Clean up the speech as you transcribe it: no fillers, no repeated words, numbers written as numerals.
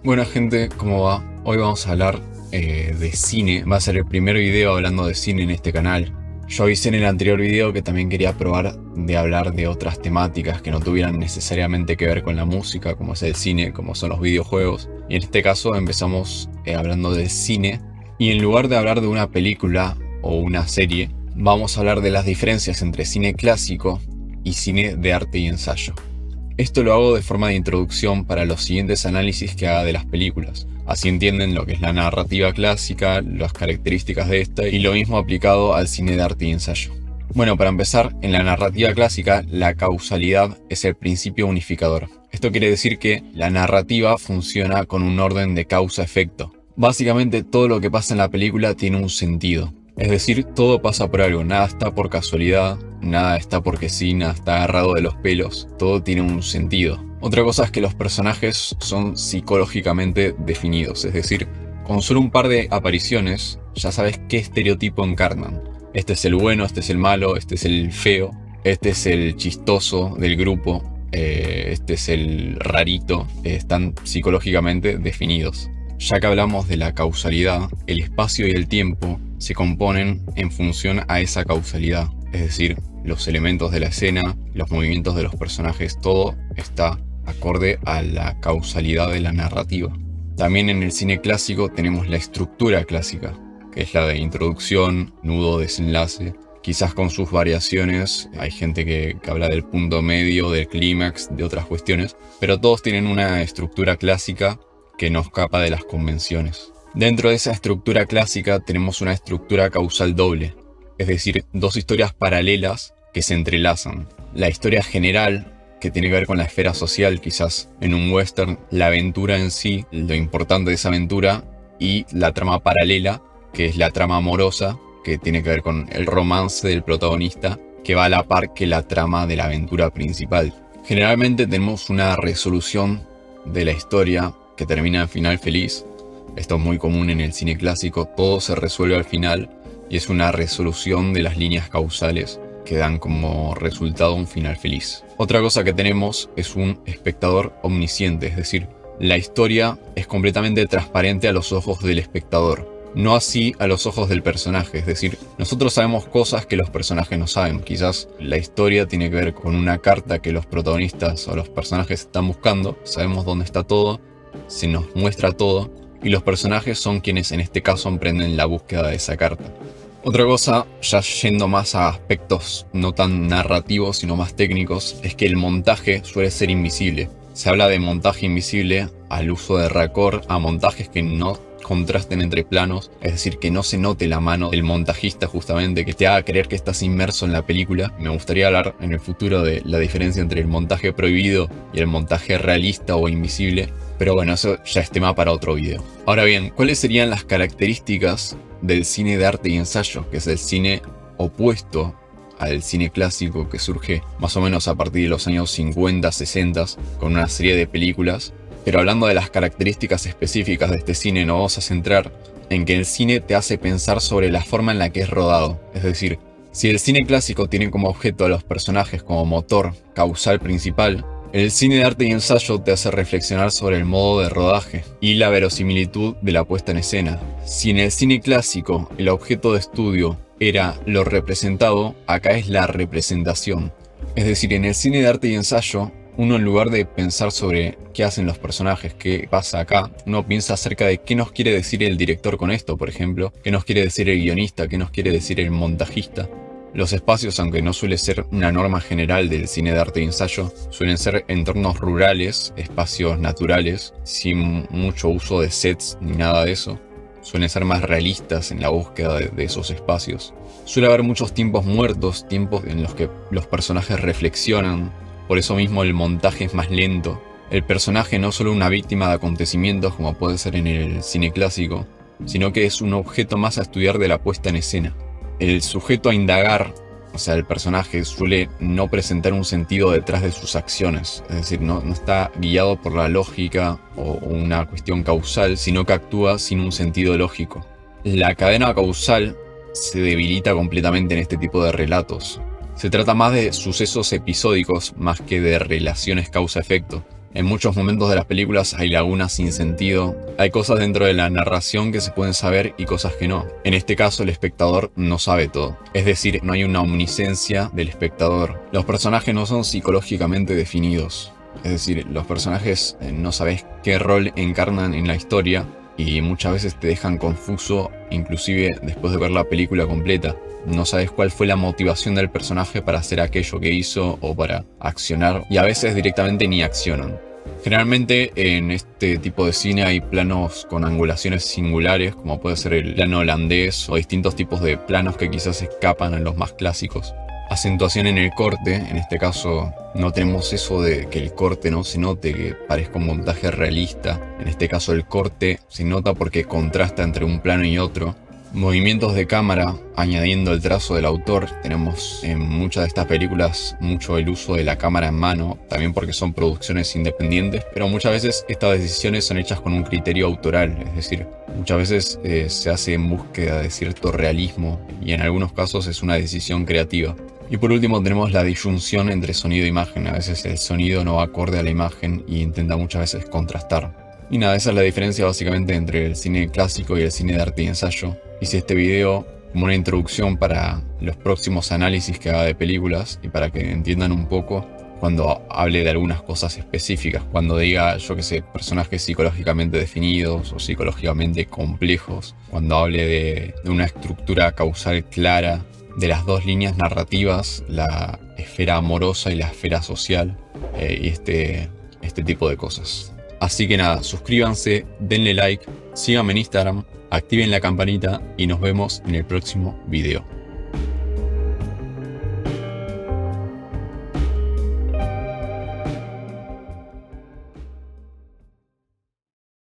Buena gente, ¿cómo va? Hoy vamos a hablar de cine. Va a ser el primer video hablando de cine en este canal. Yo avisé en el anterior video que también quería probar de hablar de otras temáticas que no tuvieran necesariamente que ver con la música, como es el cine, como son los videojuegos. Y en este caso empezamos hablando del cine. Y en lugar de hablar de una película o una serie, vamos a hablar de las diferencias entre cine clásico y cine de arte y ensayo. Esto lo hago de forma de introducción para los siguientes análisis que haga de las películas. Así entienden lo que es la narrativa clásica, las características de esta y lo mismo aplicado al cine de arte y ensayo. Bueno, para empezar, en la narrativa clásica, la causalidad es el principio unificador. Esto quiere decir que la narrativa funciona con un orden de causa-efecto. Básicamente todo lo que pasa en la película tiene un sentido. Es decir, todo pasa por algo, nada está por casualidad, nada está porque sí, nada está agarrado de los pelos, todo tiene un sentido. Otra cosa es que los personajes son psicológicamente definidos, es decir, con solo un par de apariciones ya sabes qué estereotipo encarnan. Este es el bueno, este es el malo, este es el feo, este es el chistoso del grupo, este es el rarito, están psicológicamente definidos. Ya que hablamos de la causalidad, el espacio y el tiempo se componen en función a esa causalidad. Es decir, los elementos de la escena, los movimientos de los personajes, todo está acorde a la causalidad de la narrativa. También en el cine clásico tenemos la estructura clásica, que es la de introducción, nudo, desenlace. Quizás con sus variaciones, hay gente que habla del punto medio, del clímax, de otras cuestiones, pero todos tienen una estructura clásica que no escapa de las convenciones. Dentro de esa estructura clásica tenemos una estructura causal doble, es decir, dos historias paralelas que se entrelazan. La historia general, que tiene que ver con la esfera social, quizás en un western, la aventura en sí, lo importante de esa aventura, y la trama paralela, que es la trama amorosa, que tiene que ver con el romance del protagonista, que va a la par que la trama de la aventura principal. Generalmente tenemos una resolución de la historia que termina en final feliz. Esto es muy común en el cine clásico, todo se resuelve al final y es una resolución de las líneas causales que dan como resultado un final feliz. Otra cosa que tenemos es un espectador omnisciente, es decir, la historia es completamente transparente a los ojos del espectador, no así a los ojos del personaje, es decir, nosotros sabemos cosas que los personajes no saben. Quizás la historia tiene que ver con una carta que los protagonistas o los personajes están buscando, sabemos dónde está todo, se nos muestra todo y los personajes son quienes en este caso emprenden la búsqueda de esa carta. Otra cosa, ya yendo más a aspectos no tan narrativos sino más técnicos, es que el montaje suele ser invisible. Se habla de montaje invisible al uso de raccord, a montajes que no contrasten entre planos, es decir, que no se note la mano del montajista justamente, que te haga creer que estás inmerso en la película. Me gustaría hablar en el futuro de la diferencia entre el montaje prohibido y el montaje realista o invisible, pero bueno, eso ya es tema para otro video. Ahora bien, ¿cuáles serían las características del cine de arte y ensayo, que es el cine opuesto al cine clásico que surge más o menos a partir de los años 50, 60, con una serie de películas? Pero hablando de las características específicas de este cine, nos vamos a centrar en que el cine te hace pensar sobre la forma en la que es rodado. Es decir, si el cine clásico tiene como objeto a los personajes como motor causal principal, el cine de arte y ensayo te hace reflexionar sobre el modo de rodaje y la verosimilitud de la puesta en escena. Si en el cine clásico el objeto de estudio era lo representado, acá es la representación. Es decir, en el cine de arte y ensayo, uno en lugar de pensar sobre qué hacen los personajes, qué pasa acá, uno piensa acerca de qué nos quiere decir el director con esto, por ejemplo, qué nos quiere decir el guionista, qué nos quiere decir el montajista. Los espacios, aunque no suele ser una norma general del cine de arte y ensayo, suelen ser entornos rurales, espacios naturales, sin mucho uso de sets ni nada de eso. Suelen ser más realistas en la búsqueda de esos espacios. Suele haber muchos tiempos muertos, tiempos en los que los personajes reflexionan. Por eso mismo el montaje es más lento. El personaje no es solo una víctima de acontecimientos como puede ser en el cine clásico, sino que es un objeto más a estudiar de la puesta en escena. El sujeto a indagar, o sea, el personaje suele no presentar un sentido detrás de sus acciones. Es decir, no está guiado por la lógica o una cuestión causal, sino que actúa sin un sentido lógico. La cadena causal se debilita completamente en este tipo de relatos. Se trata más de sucesos episódicos más que de relaciones causa-efecto. En muchos momentos de las películas hay lagunas sin sentido, hay cosas dentro de la narración que se pueden saber y cosas que no. En este caso el espectador no sabe todo, es decir, no hay una omnisciencia del espectador. Los personajes no son psicológicamente definidos, es decir, los personajes no sabes qué rol encarnan en la historia y muchas veces te dejan confuso, inclusive después de ver la película completa. No sabes cuál fue la motivación del personaje para hacer aquello que hizo o para accionar, y a veces directamente ni accionan. Generalmente en este tipo de cine hay planos con angulaciones singulares, como puede ser el plano holandés o distintos tipos de planos que quizás escapan a los más clásicos. Acentuación en el corte, en este caso no tenemos eso de que el corte no se note, que parezca un montaje realista. En este caso el corte se nota porque contrasta entre un plano y otro. Movimientos de cámara, añadiendo el trazo del autor. Tenemos en muchas de estas películas mucho el uso de la cámara en mano, también porque son producciones independientes, pero muchas veces estas decisiones son hechas con un criterio autoral, es decir, muchas veces se hace en búsqueda de cierto realismo y en algunos casos es una decisión creativa. Y por último tenemos la disyunción entre sonido e imagen. A veces el sonido no va acorde a la imagen y intenta muchas veces contrastar. Y nada, esa es la diferencia básicamente entre el cine clásico y el cine de arte y ensayo. Hice este video como una introducción para los próximos análisis que haga de películas y para que entiendan un poco cuando hable de algunas cosas específicas, cuando diga, yo qué sé, personajes psicológicamente definidos o psicológicamente complejos, cuando hable de una estructura causal clara, de las dos líneas narrativas, la esfera amorosa y la esfera social, y este tipo de cosas. Así que nada, suscríbanse, denle like, síganme en Instagram, activen la campanita y nos vemos en el próximo video.